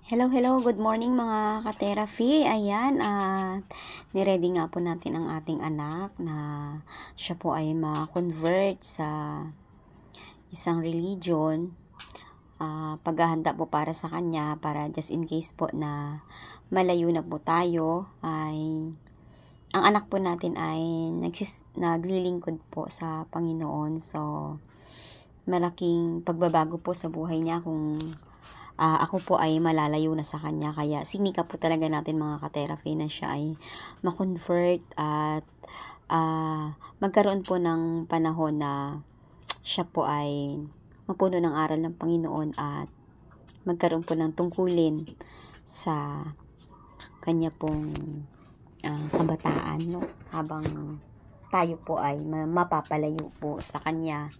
Hello, hello. Good morning mga ka-therapy. Ayan, at niready nga po natin ang ating anak na siya po ay ma-convert sa isang religion. Paghahanda po para sa kanya, para just in case po na malayo na po tayo, ay ang anak po natin ay naglilingkod po sa Panginoon. So, malaking pagbabago po sa buhay niya kung ako po ay malalayo na sa kanya. Kaya sinika po talaga natin mga ka-therapy na siya ay ma-convert at magkaroon po ng panahon na siya po ay mapuno ng aral ng Panginoon at magkaroon po ng tungkulin sa kanya pong kabataan, no? Habang tayo po ay mapapalayo po sa kanya.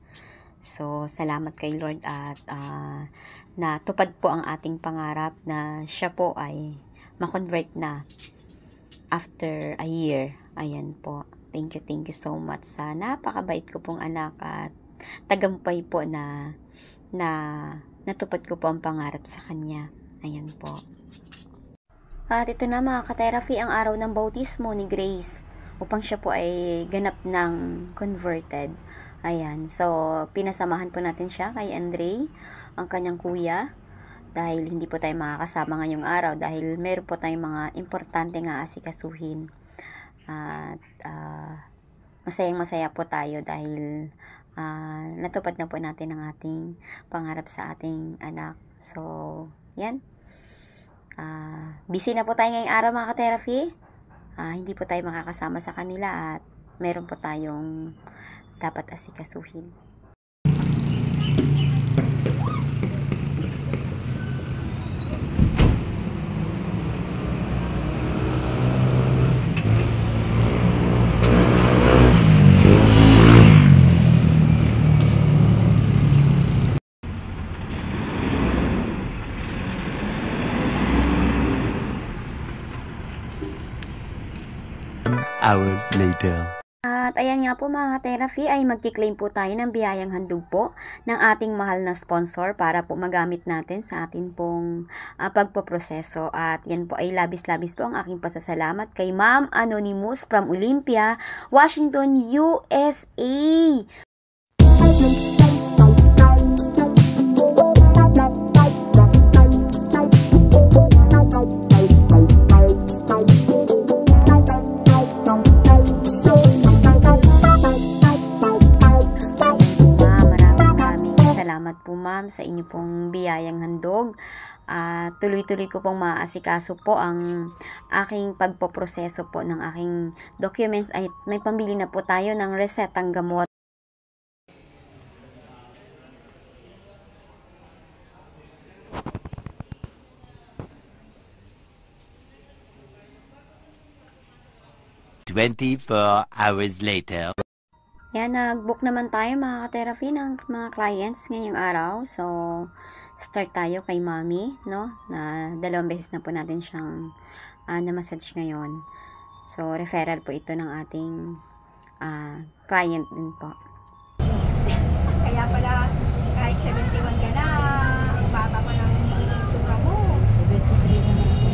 So, salamat kay Lord at natupad po ang ating pangarap na siya po ay ma-convert na after a year. Ayan po. Thank you so much sa napakabait ko pong anak at tagampay po na natupad ko po ang pangarap sa kanya. Ayan po. At ito na mga ka-therapy, ang araw ng bautismo ni Grace upang siya po ay ganap ng converted. Ayan, so pinasamahan po natin siya kay Andre, ang kanyang kuya, dahil hindi po tayo makakasama ngayong araw dahil meron po tayong mga importante nga asikasuhin. At masayang-masaya po tayo dahil natupad na po natin ang ating pangarap sa ating anak. So, yan. Busy na po tayo ngayong araw mga ka-therapy. Hindi po tayo makakasama sa kanila at meron po tayong dapat asikasuhin. Hour later. At ayan nga po mga therapy ay magkiklaim po tayo ng biyayang handog po ng ating mahal na sponsor para po magamit natin sa atin pong pagpoproseso. At yan po ay labis-labis po ang aking pasasalamat kay Ma'am Anonymous from Olympia, Washington, USA. Po ma'am sa inyo pong biyayang handog. Tuloy-tuloy ko pong maaasikaso po ang aking pagpoproseso po ng aking documents ay may pambili na po tayo ng resetang gamot. Hours later. Yan, nag-book naman tayo mga ka-therapy ng mga clients ngayong araw. So, start tayo kay Mommy, no? Na 2 beses na po natin siyang na-massage ngayon. So, referral po ito ng ating client din po. Kaya pala, kahit 71 ka na, bata pa ng suka mo. 73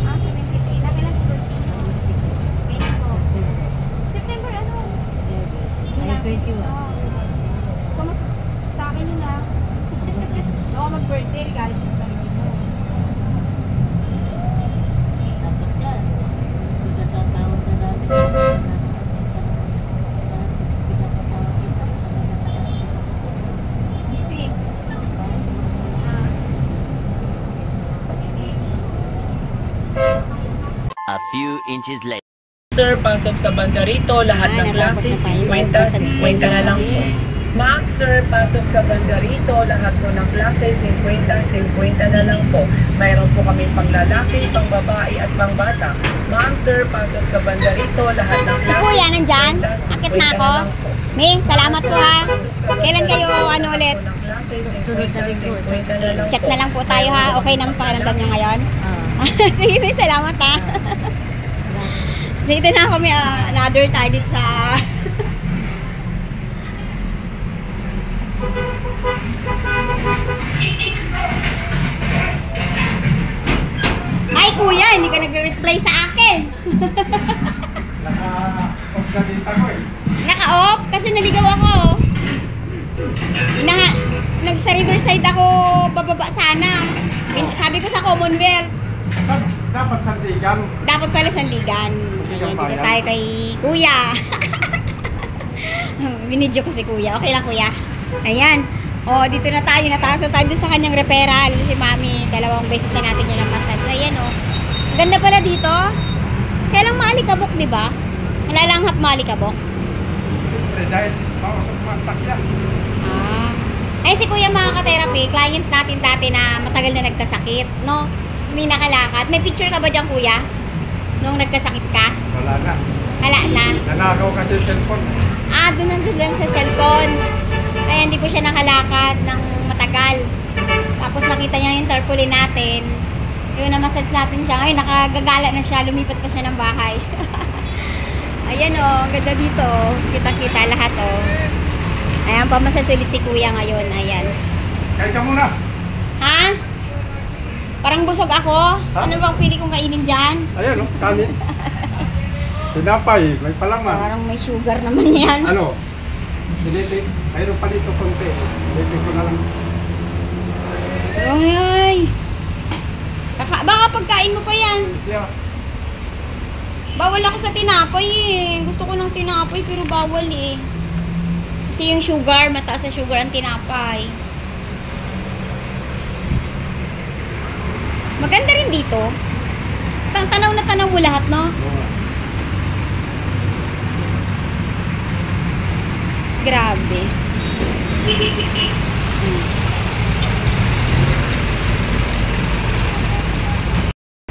na. 73 na. Kailan po? 24. September ano? 21. Kumusta sa akin yun na? Ako mag-birthday, galing sa sarili mo. Dapat yan. Pagkatatawag na namin. Pinapatawag kita. Busy. A few inches later. Sir, pasok sa banda rito. Lahat ng klase, 50 na lang po. Ma'am, sir, pasok sa banda rito. Lahat po ng klase, 50 na lang po. Mayroon po kami panglalaki, pangbabae at pangbata. Ma'am, sir, pasok sa banda rito. Lahat ng klase. Si Kuya, nandyan? Akit na ako. May, salamat po ha. Kailan kayo ulit? Sunod na rin po. Chat na lang po tayo ha. Okay nang pakiramdam niyo ngayon? Sige, may salamat ha. Dito na kami another tayo dito sa kuya, hindi ka nag-reply sa akin. Naka-off na dito ko eh. Naka-off kasi naligaw ako. Nagsa Riverside ako bababa sana. Sabi ko sa Commonwealth. Dapat sandigan. Dapat pala sandigan. Ayan, dito tayo kay kuya. Binidyo ko si kuya. Okay lang kuya. Ayan. O, dito na tayo. Nataas na tayo dun sa kanyang referral. Si mami, 2 beses na natin yun ang massage. Ayan o. Ganda pala dito. Kaya lang maalikabok, di ba? Malalanghap maalikabok. Siyempre, dahil mausap masakyan. Ah. Ay, si kuya mga ka-therapy, client natin dati na matagal na nagkasakit, no? Hindi nakalakad. May picture ka ba dyan, kuya? Nung nagkasakit ka? Wala na. Wala na. Nanagaw kasi cellphone. Ah, doon nandun lang sa cellphone. Kaya hindi po siya nakalakad ng matagal. Tapos nakita niya yung tarpaulin natin. Yun, na-massage natin siya. Ngayon, nakagagala na siya. Lumipat pa siya ng bahay. Ayan o, ganda dito. Kita-kita lahat o. Ayan, pamassage ulit si kuya ngayon. Ayan. Kain ka muna. Ha? Parang busog ako. Ha? Ano bang pili kong kainin dyan? Ayan o, kanin. Tinapay, may palaman. Parang may sugar naman yan. Ano? Dilitik. Mayroon pa dito konti. Dilitik ko na lang. Ay. Baka pagkain mo pa yan. Yeah. Bawal ako sa tinapay eh. Gusto ko ng tinapay pero bawal eh. Kasi yung sugar, mataas sa sugar ang tinapay. Maganda rin dito. Tanaw na tanaw mo lahat, no? Grabe.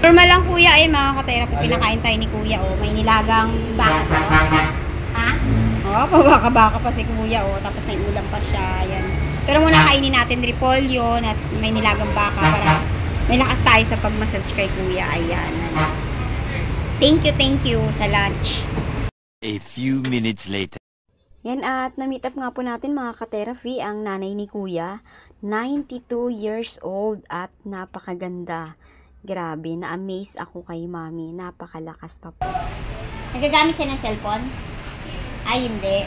Normal lang kuya eh, mga ka-therapy. Pinakain tayo ni kuya oh. May nilagang baka to. Ha? Oh, pabaka-baka pa si kuya oh. Tapos may ulam pa siya. Ayan. Pero muna kainin natin repolyo at may nilagang baka para may lakas tayo sa pag-massage kay kuya. Ayan. Thank you sa lunch. A few minutes later. Yan at na-meet up nga po natin mga ka-therapy ang nanay ni kuya. 92 years old at napakaganda. Grabe, na-amaze ako kay mami. Napakalakas pa po. Nagagamit siya ng cellphone? Ay, hindi.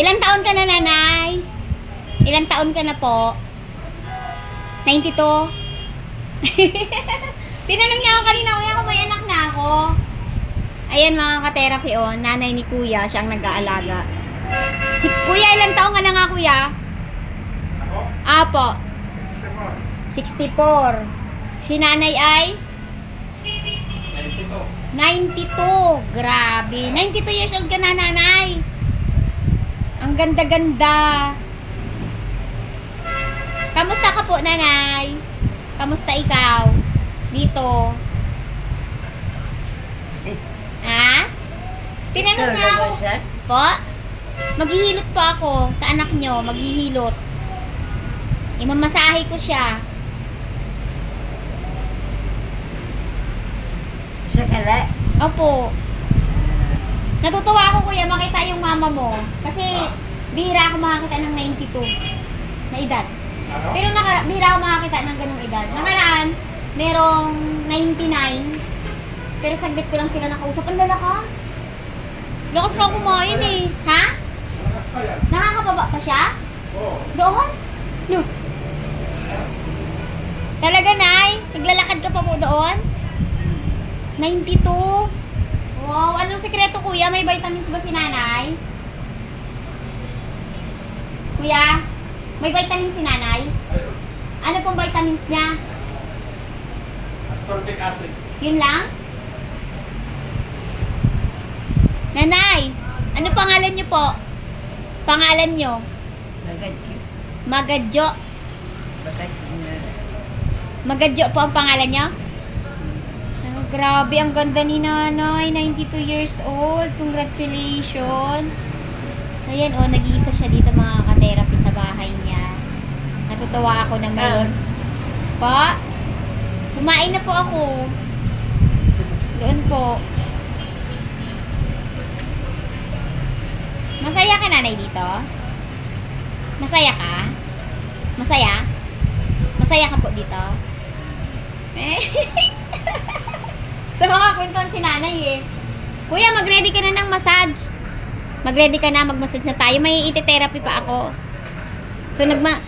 Ilang taon ka na, nanay? Ilang taon ka na po? 92? Tinanong niya ako kanina, kuya, kung may anak na ako. Ayan mga ka-therapy, oh. Nanay ni kuya, siya ang nag-aalaga. Si kuya, ilang taon ka na nga, kuya? Ako? Apo. 64. 64. Si nanay ay? 92. 92. Grabe. 92 years old ka na, nanay. Ang ganda-ganda. Kamusta ka po, nanay? Kamusta ikaw? Dito. Ha? Tinanong niya ako. Po? Maghihilot po ako sa anak nyo. Maghihilot. Imamasahe ko siya. Siya kala? Opo. Natutuwa ako kuya makita yung mama mo. Kasi bihira ako makakita ng 92 na edad. Ano? Pero bihira ako makakita ng ganung edad. Nakaraan, merong 99. Pero saglit ko lang sila nakausap. Ang lalakas. Lakas nga kumain eh. Ha? Malakas pa yan. Nakakababa pa siya? Oo. Doon? No. Talaga, Nay? Naglalakad ka pa po doon? 92? Wow, anong sekreto kuya? May vitamins ba si nanay? Kuya, may vitamins si nanay? Ayun. Ano pong vitamins niya? Ascorbic acid. Yun lang? Nanay, ano pangalan niyo po? Pangalan niyo? Magadjo. Magadjo po ang pangalan niyo? Oh, grabe, ang ganda ni nanay. 92 years old. Congratulations. Ayan, oh, nag-iisa siya dito mga ka-therapy sa bahay niya. Natutuwa ako na may... Pa? Kumain na po ako. Doon po. Masaya ka, nanay, dito? Masaya ka? Masaya? Masaya ka po dito? magkakwentuhan si nanay eh. Kuya, mag-ready ka na ng massage. Mag-ready ka na, mag-massage na tayo. May iti-therapy pa ako. So,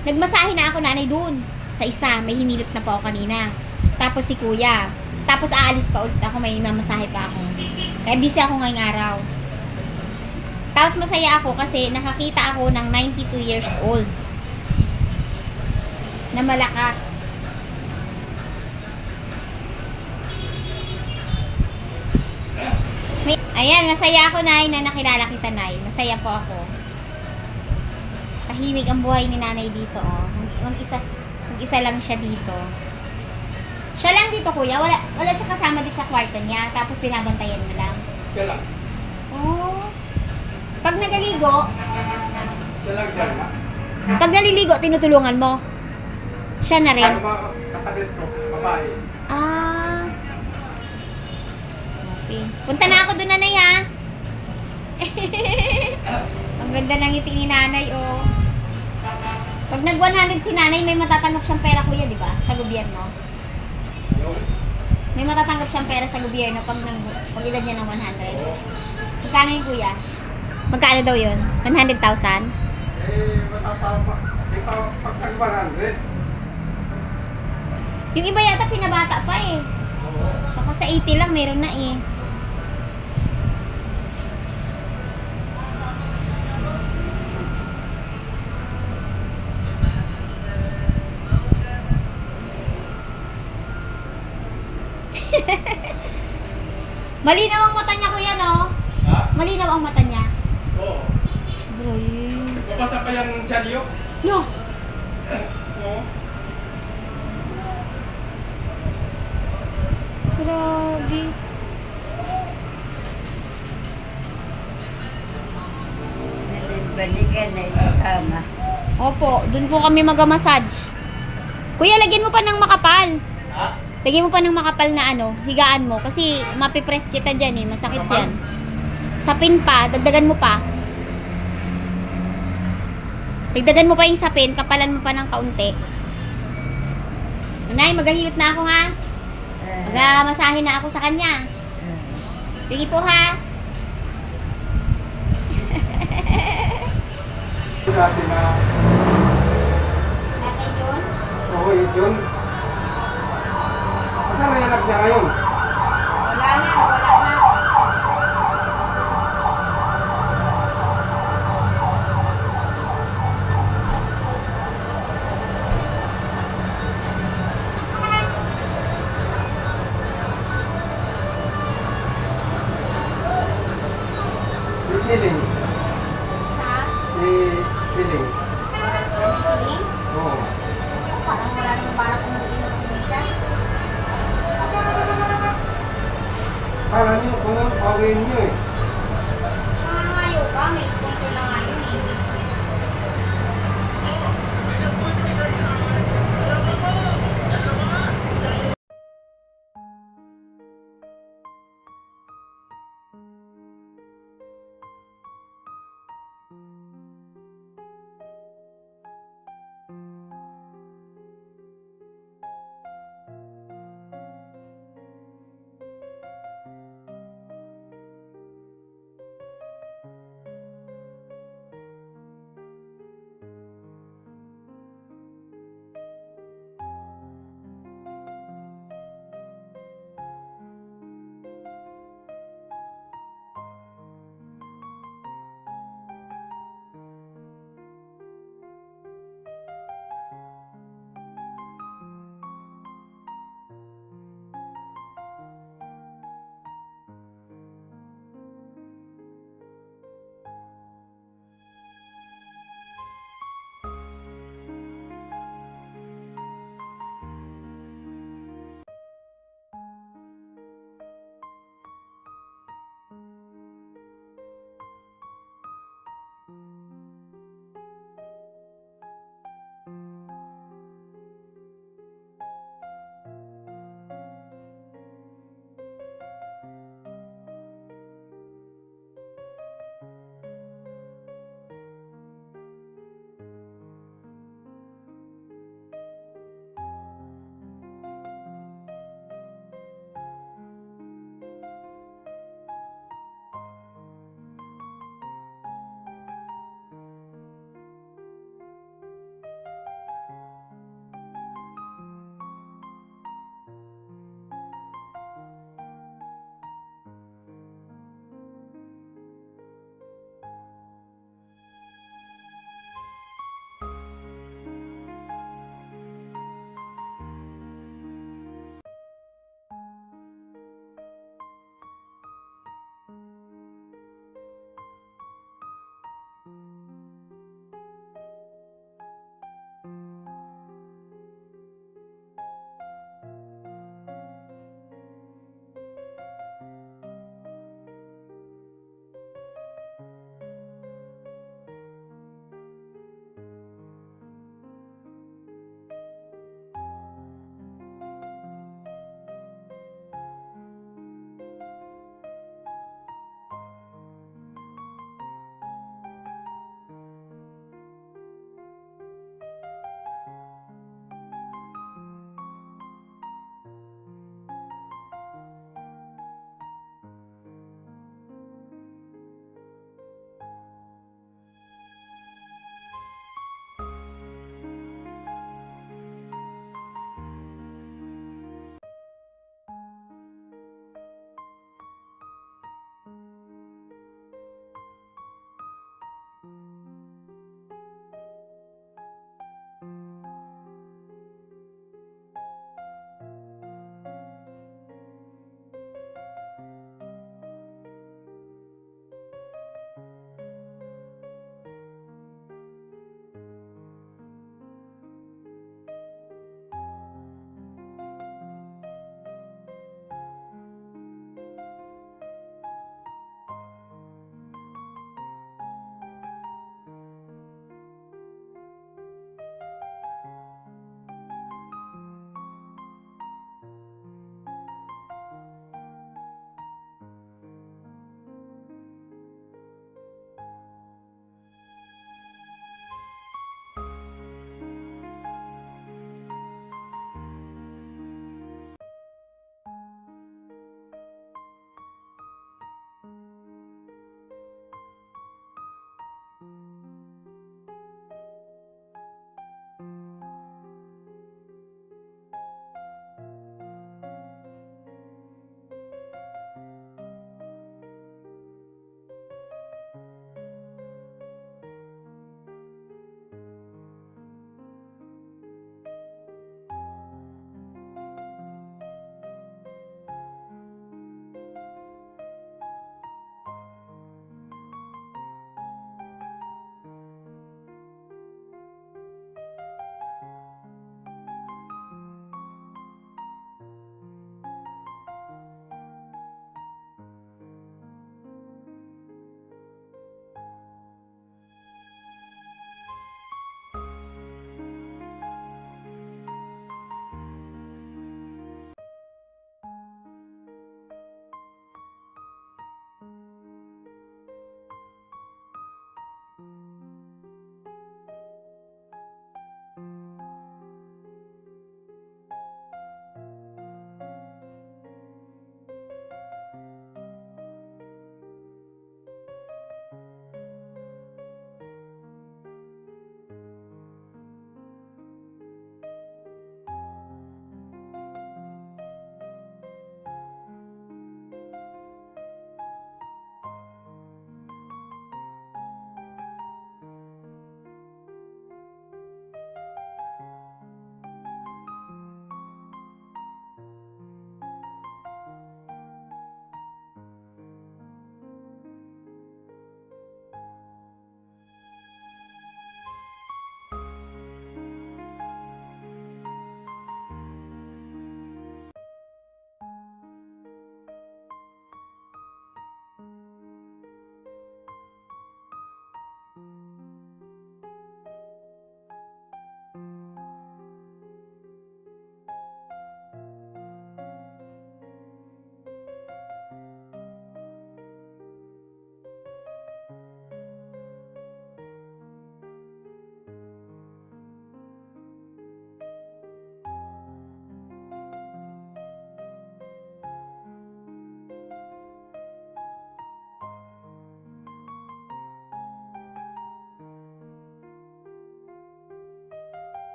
nagmasahe na ako nanay dun. Sa isa, may hinilot na po ako kanina. Tapos si kuya. Tapos aalis pa ulit ako, may mamasahe pa ako. Kaya busy ako ngayong araw. Tapos masaya ako kasi nakakita ako ng 92 years old. Na malakas. Ayan, masaya ako, Nay, na nakilala kita, Nay. Masaya po ako. Tahimik ang buhay ni nanay dito, oh. Mag-isa lang siya dito. Siya lang dito, kuya. Wala siya kasama dito sa kwarto niya. Tapos pinabantayan mo lang. Siya lang. Oh. Pag nagaligo, Siya lang dyan, ha? pag naliligo, tinutulungan mo. Siya na rin. Ang mga kapatid ko, babae. Ah. Okay. Punta na ako doon, nanay, ha? Ang ganda ng ngiti ni nanay, oh. Pag nag-100 si nanay, may matatanggap siyang pera, kuya, di ba? Sa gobyerno. May matatanggap siyang pera sa gobyerno pag edad niya ng 100. Magkano yun, kuya? Magkano daw yun? 100,000? Pag nag-100. Yung iba yata pinabata pa eh. Baka sa 80 lang meron na eh. Malinaw ang mata niya, kuya, no? Ha? Malinaw ang mata niya. Oo. Bro, Nagpapasa pa yung dyaryo? no! Oo. Grabe. Balikan na kasama. Opo, dun po kami mag-massage. Kuya, lagyan mo pa ng makapal. Ha? Lagyan mo pa ng makapal na ano, higaan mo. Kasi mapipress kita dyan eh, masakit Makapal? yan. Sapin pa, dagdagan mo pa. Dagdagan mo pa yung sapin, kapalan mo pa ng kaunti. Nanay, maghahilot na ako, ha? Mag-masahe na ako sa kanya. Sige po, ha? Dati na, Tatay John? oo, yun. Saan ang anak niya ngayon? Wala na, wala na. Si Siling. Ha? Si Siling. Siling? Oo. Parang wala naman balak kung mag-inom siya. Kala niyo kung anong pawin niyo eh. Nangangayo ka, may sponsor lang ngayon eh.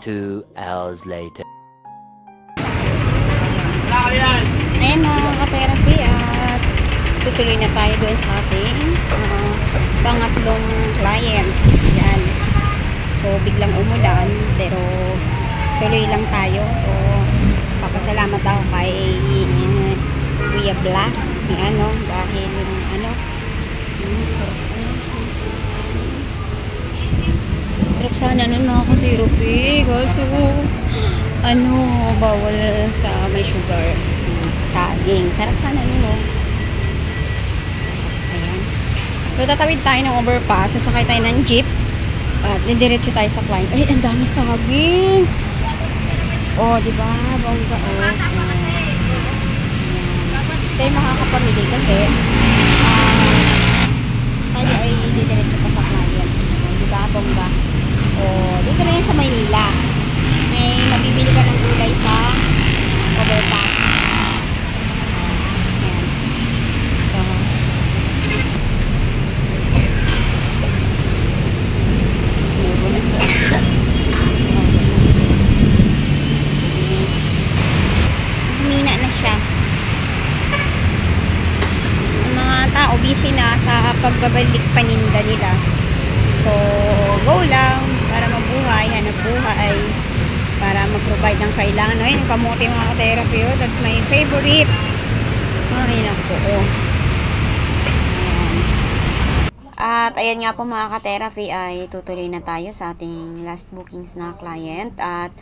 2 hours later. Ayan mga ka-therapy, at tutuloy na tayo doon sa ating pangatlong client. Yan. So, biglang umulan, pero tuloy lang tayo. So, papasalamat ako kay Kuya Blas. Ano, dahil sarap sana nun mga ka-therapy. Kaso, bawal sa may sugar. Saging. Sarap sana nun, no? Ayan. So, tatawid tayo ng overpass. Sasakay tayo ng jeep. At didiretso tayo sa client. Ay, ang dami saging! Oh, diba? Bongga, oh. Tayo makakapamili kasi tayo ay didiretso pa sa client. Diba? Bongga. Oh, dito na yun sa Maynila. May mabibili ka ng gulay sa overpass. Ayan. So, humina na siya. Ang mga tao busy na sa pagbabalik paninda nila. So, go lang para mabuhay, hanap buhay, para mag-provide ng kailangan. Ayun, yung kamote mga ka-therapy, oh, that's my favorite. Ay, naku, oh. At ayan nga po mga ka-therapy, ay tutuloy na tayo sa ating last bookings na client. At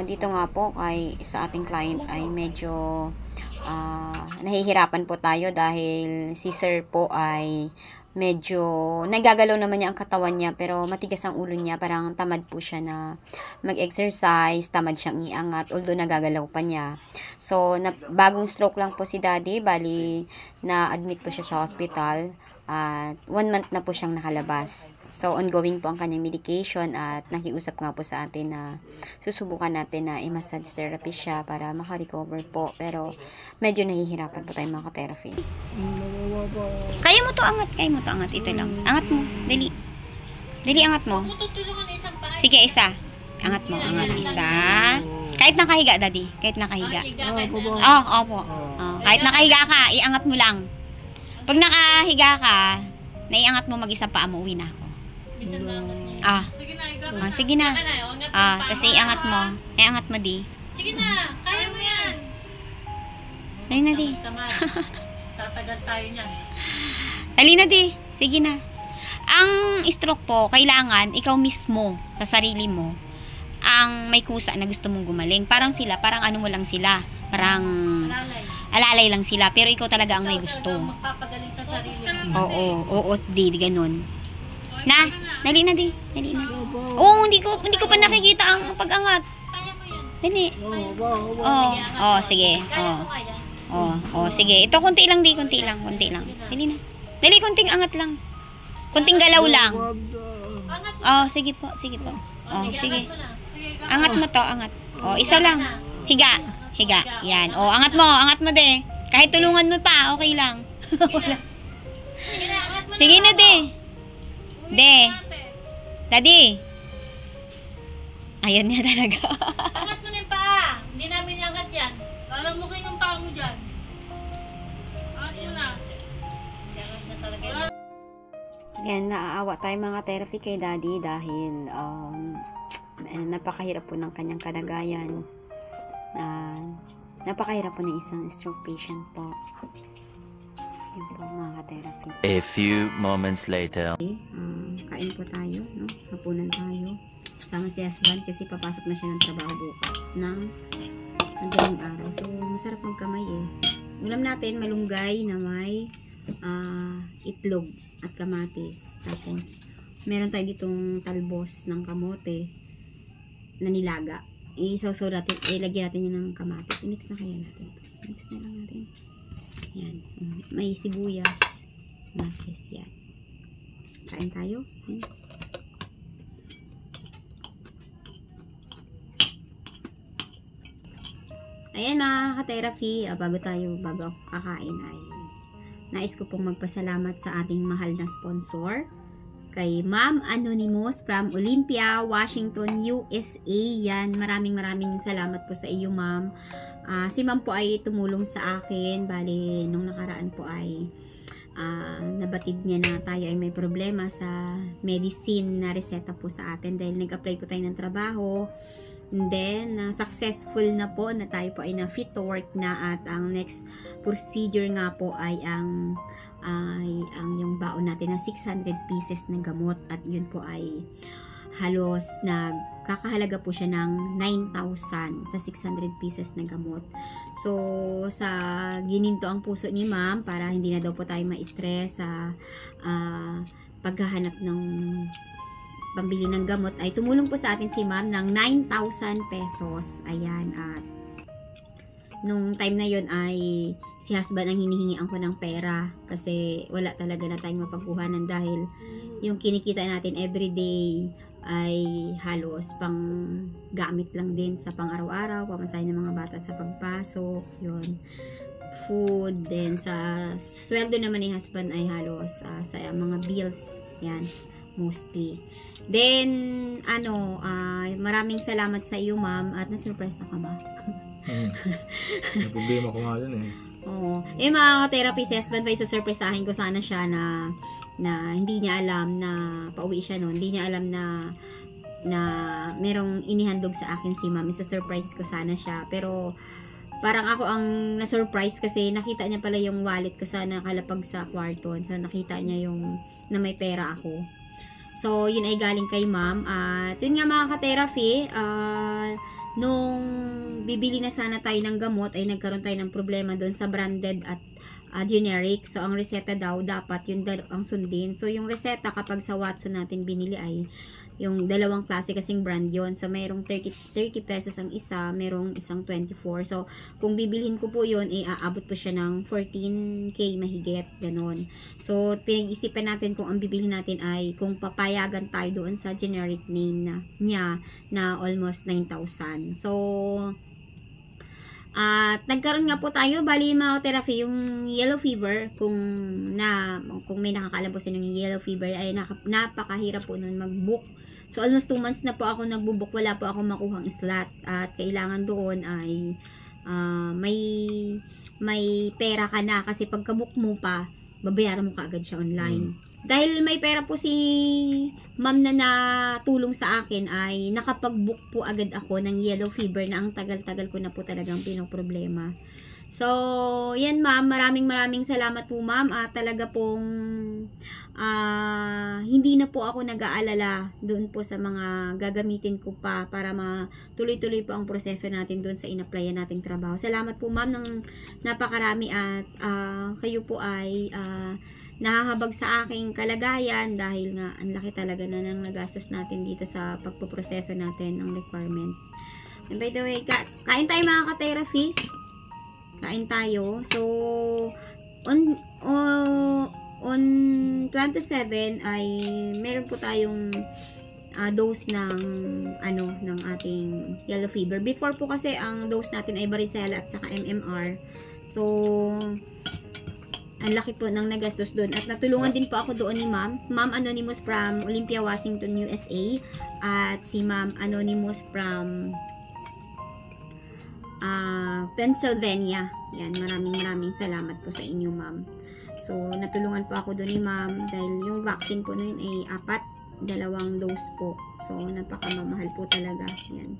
dito nga po sa ating client ay medyo nahihirapan po tayo dahil si sir po ay medyo nagagalaw naman niya ang katawan niya, pero matigas ang ulo niya, parang tamad po siya na mag-exercise, tamad siyang iangat, although nagagalaw pa niya. So, bagong stroke lang po si daddy, bali na-admit po siya sa hospital, at 1 month na po siyang nakalabas. So, ongoing po ang kanyang medication, at nakiusap nga po sa atin na susubukan natin na i-massage therapy siya para makarecover po. Pero, medyo nahihirapan po tayo mga ka-therapy. Kaya mo to angat. Ito lang. Angat mo. Dali. Dali, angat mo. Sige, isa. Angat mo. Angat. Isa. Kahit nakahiga, daddy. Kahit nakahiga. Opo. Kahit nakahiga ka, iangat mo lang. Pag nakahiga ka, naiangat mo mag-isa pa, uwi na ako. Sige na. Tapos iangat mo. Iangat mo, di. Sige na, kaya mo yan. Dali na, di. Tatagal tayo niyan. Dali na, di. Sige na. Ang stroke po, kailangan ikaw mismo, sa sarili mo, ang may kusa na gusto mong gumaling. Parang ano mo lang sila. Parang alalay lang sila. Pero ikaw talaga ang may gusto. Magpapagaling sa sarili mo. Oo, di, ganun. Dali na, di. Dali na. Oo, hindi ko pa nakikita ang pag-angat. Kaya mo yan. Dali. Sige. Sige. Ito, konti lang, di. Konti lang. Dali na. Dali, konting angat lang. Konting galaw lang. Sige po. Sige. Angat mo to, angat. Isa lang. Higa. Yan. Angat mo, de. Kahit tulungan mo pa, okay lang. Sige na, de. Daddy. Ayan niya talaga. Angat mo na yung paa. Hindi namin iangat yan. Alam mo kayo ng paa mo dyan. Angat mo na. Iangat na talaga yan. Yan, naaawa tayo mga therapy kay daddy dahil napakahirap po ng kanyang kalagayan. Napakahirap po ng isang stroke patient po. Yan po mga therapy. A few moments later. Kain po tayo, no? Hapunan tayo. Sama si husband kasi papasok na siya ng trabaho bukas ng madaling araw. So, masarap magkamay eh. Ulam natin, malunggay na may itlog at kamatis. Tapos, meron tayo ditong talbos ng kamote na nilaga. Isaw-saw natin, ilagyan natin yun ng kamatis. I-mix na kaya natin. Mix na lang natin. Yan. May sibuyas. Kamatis, yan. Kain tayo. Yan. Ayan mga ka-therapy, bago ako kakain ay nais ko pong magpasalamat sa ating mahal na sponsor, kay Ma'am Anonymous from Olympia, Washington, USA. Yan, maraming salamat po sa iyo, Ma'am. Si Ma'am po ay tumulong sa akin. Bali, nung nakaraan po ay nabatid niya na tayo ay may problema sa medicine na reseta po sa atin dahil nag-apply po tayo ng trabaho. And then, successful na po na tayo po ay na fit to work na at ang next procedure nga po ay ang yung baon natin na 600 pieces na gamot at yun po ay halos kakahalaga po siya ng 9,000 sa 600 pieces na gamot. So, sa gininto ang puso ni Ma'am para hindi na daw po tayo ma-stress sa paghahanap ng pambili ng gamot ay tumulong po sa atin si Ma'am ng 9,000 pesos. Ayan, at nung time na yon ay si husband ang hinihingian ko ng pera kasi wala talaga na tayong mapagkuhanan dahil yung kinikita natin everyday ay halos pang gamit lang din sa pang araw-araw, pamasahe ng mga bata sa pagpasok, yun, food, then sa sweldo naman ni husband ay halos sa mga bills, yan, mostly. Then, maraming salamat sa iyo, Ma'am, at na-surprise ka ba? May problema ko nga dun eh. Oo. Mga ka-therapy si husband ba, isa-surpriseahin ko sana siya na hindi niya alam na pauwi siya noon. Hindi niya alam na merong inihandog sa akin si Ma'am. Isa-surprise ko sana siya. Pero, parang ako ang na-surprise kasi nakita niya pala yung wallet ko sa nakalapag sa kwarto. So, nakita niya yung na may pera ako. So, yun ay galing kay Ma'am. At yun nga mga ka-therapy, nung bibili na sana tayo ng gamot, ay nagkaroon tayo ng problema doon sa branded at generic. So, ang reseta daw, dapat yung ang sundin. So, yung reseta kapag sa Watson natin binili ay yung dalawang klase kasing brand yon. So, mayroong 30 pesos ang isa, mayroong isang 24. So, kung bibilhin ko po yun, aabot po siya ng 14K mahigit, ganon. So, pinag-isipan natin kung ang bibilhin natin ay kung papayagan tayo doon sa generic name niya na almost 9,000. So, at nagkaroon nga po tayo, bali mga therapy, yung yellow fever, kung may nakakaalam po sa yung yellow fever, ay napakahirap po nun mag-book. So, almost 2 months na po ako nag-book, wala po ako makuhang slot. At kailangan doon ay may pera ka na kasi pagka-book mo pa, babayaran mo kaagad siya online. Dahil may pera po si Ma'am na natulong sa akin ay nakapag-book po agad ako ng yellow fever na ang tagal-tagal ko na po talagang pinoproblema. So, yan Ma'am, maraming salamat po Ma'am at talaga pong hindi na po ako nag-aalala doon po sa mga gagamitin ko pa para matuloy-tuloy po ang proseso natin doon sa in-applyan nating trabaho. Salamat po Ma'am ng napakarami at kayo po ay nahahabag sa aking kalagayan dahil nga ang laki talaga na nang nagastos natin dito sa pagpoproseso natin ng requirements. And by the way, kain tayo mga ka-therapy. Kain tayo. So, on 27 ay meron po tayong dose ng ng ating yellow fever. Before po kasi ang dose natin ay varicella at saka MMR. So, ang laki po ng nagastos doon. At natulungan din po ako doon ni Ma'am Anonymous from Olympia, Washington, USA. At si Ma'am Anonymous from Pennsylvania. Yan, maraming salamat po sa inyo Ma'am. So, natulungan po ako doon ni Ma'am dahil yung vaccine po na yun ay 2 dose po. So, napakamamahal po talaga. Yan.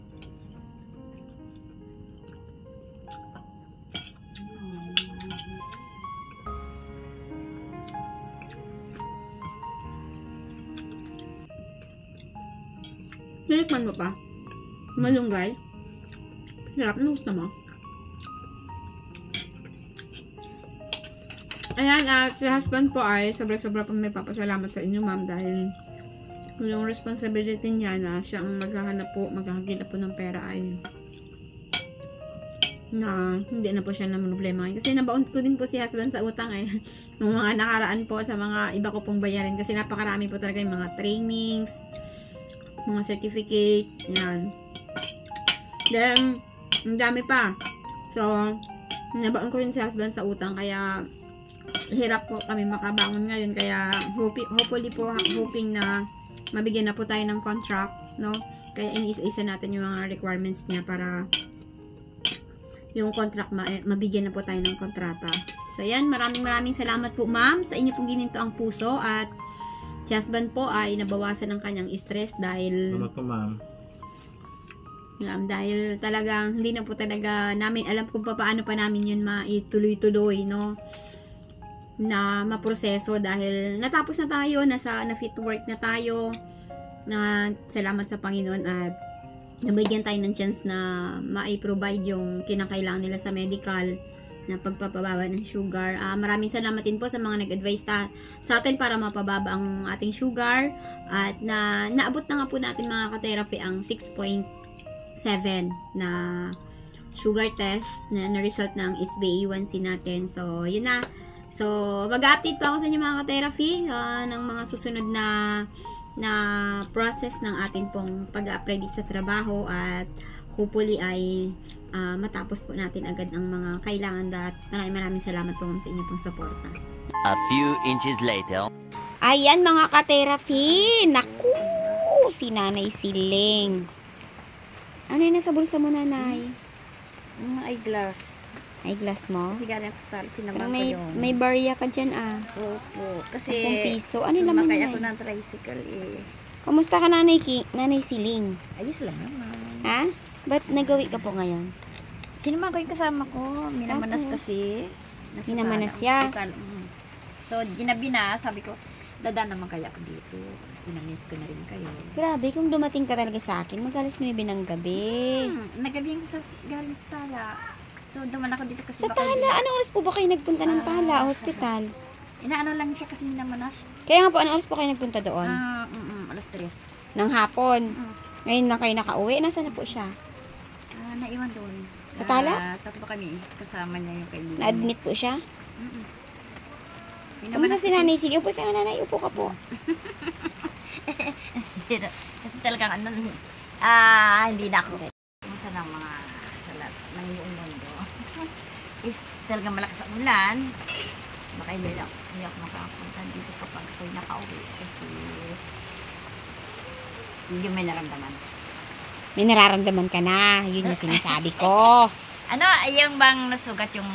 Tinikman mo pa? Malunggay? Sarap, ano gusto mo? Ayan, at si husband po ay sobra-sobra pang may papasalamat sa inyo Ma'am dahil yung responsibility niya na siya ang maghahanap po, maghahagilap po ng pera ay na hindi na po siya na problema. Kasi nabaon ko din po si husband sa utang ng mga nakaraan po sa mga iba ko pong bayarin kasi napakarami po talaga yung mga trainings, mga certificate, yan. Then, ang dami pa. So, nabaon ko rin si husband sa utang, kaya hirap po kami makabangon ngayon. Kaya hopefully po, hoping na mabigyan na po tayo ng contract, no? Kaya iniisa-isa natin yung mga requirements niya para yung contract mabigyan na po tayo ng kontrata. So, ayan, maraming salamat po, ma'am, sa inyo pong gininto ang puso at si husband po ay nabawasan ng kanyang stress dahil Salamat po, ma'am. dahil talagang hindi na po talaga namin alam kung paano pa namin yun maituloy-tuloy, no? Na maproseso dahil natapos na tayo, na fit to work na tayo, na salamat sa Panginoon at nabigyan tayo ng chance na ma-provide yung kinakailangan nila sa medical na pagpapababa ng sugar. Maraming salamat din po sa mga nag-advise sa atin para mapababa ang ating sugar at naabot na nga po natin mga ka-therapy ang 6.7 na sugar test na result ng HbA1c natin. So, yun na. So, mag-update pa ako sa inyo mga ka-therapy ng mga susunod na process ng atin pong pag-apply dito sa trabaho at hopefully ay matapos po natin agad ang mga kailangan at maraming salamat po ma'am sa inyo pong suporta. A few inches later. Ayan mga ka-therapy. Naku! Si Nanay Siling. Ano yun nasa bulsa mo, Nanay? Eyeglass. Eyeglass mo? Kasi galing ako sa Parang sinamahan ko yun. may barya ka dyan Opo. Kasi 10 piso. Ano laman sumakay yun, ako Nay? ng tricycle eh. Kamusta ka, Nanay Siling? Ayos lang naman. Ha? Ba't nagawi ka po ngayon? Sinamahan ko yung kasama ko. Minamanas Tapos? kasi. Nasa Minamanas Tala, siya? hospital. So, ginabi na. Sabi ko, dadaan naman kaya ako dito. Kasi na-miss ko na rin kayo. Grabe, kung dumating ka talaga sa akin, mag-alas 9 ng gabi. Nagabihan ko galing sa Tala. So, duman ako dito kasi Sa Tala? Anong oras po ba kayo nagpunta ng Tala, hospital? Inaano lang siya kasi minamanas. Kaya nga po, anong oras po kayo nagpunta doon? Alas 3. Ng hapon. Ngayon na kayo nakauwi. Nasaan na po siya? Naiwan doon. Sa Tala? Tatlo kami. Kasama niya yung kaibigan. Na-admit po siya? Kamusta Minamanas si Nanay Siling? Upo ka nga, Nanay. Upo ka po. Kasi talagang hindi na ako. Kumusta ng mga salat ng buong mundo. Is talagang malakas ang ulan. Baka hindi ako makapunta dito kapag ako'y nakauwi. Kasi hindi may naramdaman. May nararamdaman ka na. Yun yung sinasabi ko. Ano, yung bang nasugat yung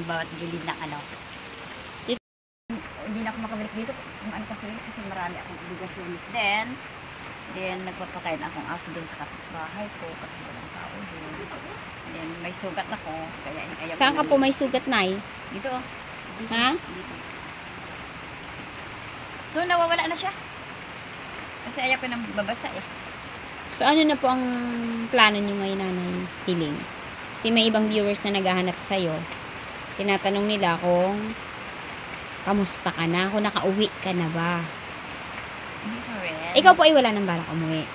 bawat gilid ng ano? Hindi na ako makabalik dito kung ano kasi marami akong obligations din. Then, nagpapakain akong aso doon sa kapitbahay ko kasi walang tao doon. Then, may sugat ako. Kaya ayaw Saan ka po may sugat, Nay? Dito. Dito. Ha? Dito. So, nawawala na siya. Kasi ayaw ko nang babasa eh. So, ano na po ang plano nyo ngayon, Nanay Siling? Kasi may ibang viewers na naghahanap sa'yo. Tinatanong nila kung kamusta ka na? Kung nakauwi ka na ba? Hindi pa rin. Ikaw po ay wala nang balak umuwi.